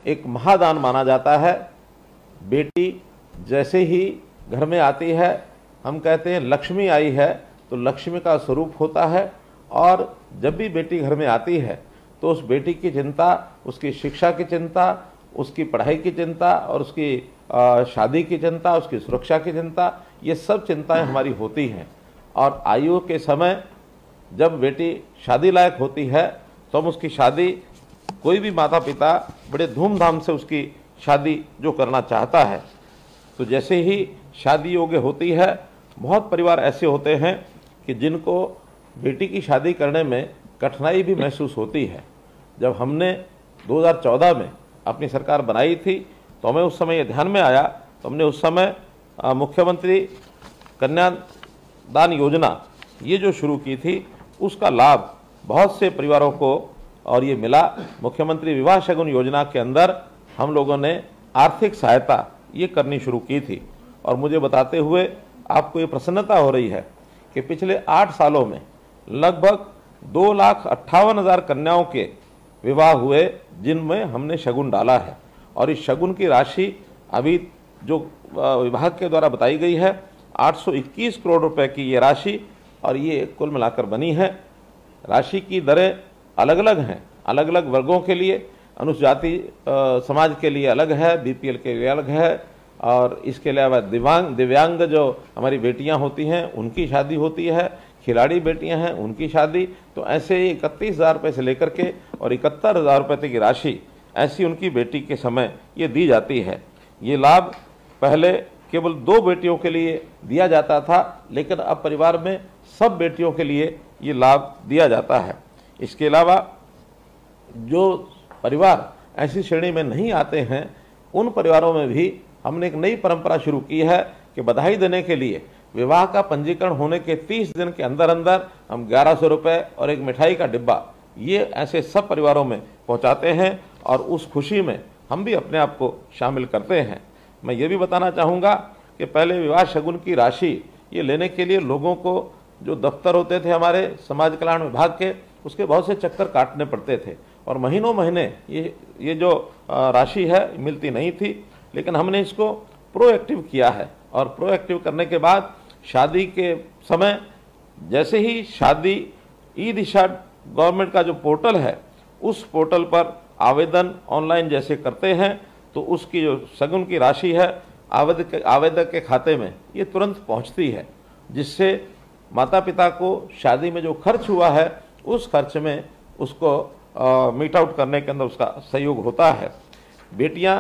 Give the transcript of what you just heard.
एक महादान माना जाता है। बेटी जैसे ही घर में आती है, हम कहते हैं लक्ष्मी आई है, तो लक्ष्मी का स्वरूप होता है। और जब भी बेटी घर में आती है तो उस बेटी की चिंता, उसकी शिक्षा की चिंता, उसकी पढ़ाई की चिंता और उसकी शादी की चिंता, उसकी सुरक्षा की चिंता, ये सब चिंताएं हमारी होती हैं। और आयु के समय जब बेटी शादी लायक होती है तो हम उसकी शादी, कोई भी माता पिता बड़े धूमधाम से उसकी शादी जो करना चाहता है, तो जैसे ही शादी योग्य होती है, बहुत परिवार ऐसे होते हैं कि जिनको बेटी की शादी करने में कठिनाई भी महसूस होती है। जब हमने 2014 में अपनी सरकार बनाई थी तो हमें उस समय ये ध्यान में आया, तो हमने उस समय मुख्यमंत्री कन्यादान योजना ये जो शुरू की थी, उसका लाभ बहुत से परिवारों को और ये मिला। मुख्यमंत्री विवाह शगुन योजना के अंदर हम लोगों ने आर्थिक सहायता ये करनी शुरू की थी। और मुझे बताते हुए आपको ये प्रसन्नता हो रही है कि पिछले 8 सालों में लगभग 2,58,000 कन्याओं के विवाह हुए जिनमें हमने शगुन डाला है। और इस शगुन की राशि अभी जो विभाग के द्वारा बताई गई है 821 करोड़ रुपए की ये राशि, और ये कुल मिलाकर बनी है। राशि की दरें अलग अलग हैं, अलग अलग वर्गों के लिए, अनुसूचित समाज के लिए अलग है, बीपीएल के लिए अलग है, और इसके अलावा दिव्यांग जो हमारी बेटियां होती हैं उनकी शादी होती है, खिलाड़ी बेटियां हैं उनकी शादी। तो ऐसे ही 31,000 रुपये से लेकर के और 71,000 रुपये तक की राशि ऐसी उनकी बेटी के समय ये दी जाती है। ये लाभ पहले केवल 2 बेटियों के लिए दिया जाता था, लेकिन अब परिवार में सब बेटियों के लिए ये लाभ दिया जाता है। इसके अलावा जो परिवार ऐसी श्रेणी में नहीं आते हैं, उन परिवारों में भी हमने एक नई परंपरा शुरू की है कि बधाई देने के लिए विवाह का पंजीकरण होने के 30 दिन के अंदर अंदर हम 1100 रुपये और एक मिठाई का डिब्बा ये ऐसे सब परिवारों में पहुंचाते हैं, और उस खुशी में हम भी अपने आप को शामिल करते हैं। मैं ये भी बताना चाहूँगा कि पहले विवाह शगुन की राशि ये लेने के लिए लोगों को जो दफ्तर होते थे हमारे समाज कल्याण विभाग के, उसके बहुत से चक्कर काटने पड़ते थे और महीनों महीने ये जो राशि है मिलती नहीं थी। लेकिन हमने इसको प्रोएक्टिव किया है, और प्रोएक्टिव करने के बाद शादी के समय जैसे ही शादी ई दिशा गवर्नमेंट का जो पोर्टल है, उस पोर्टल पर आवेदन ऑनलाइन जैसे करते हैं तो उसकी जो शगुन की राशि है आवेदक के खाते में ये तुरंत पहुंचती है, जिससे माता पिता को शादी में जो खर्च हुआ है उस खर्च में उसको मीट आउट करने के अंदर उसका सहयोग होता है। बेटियां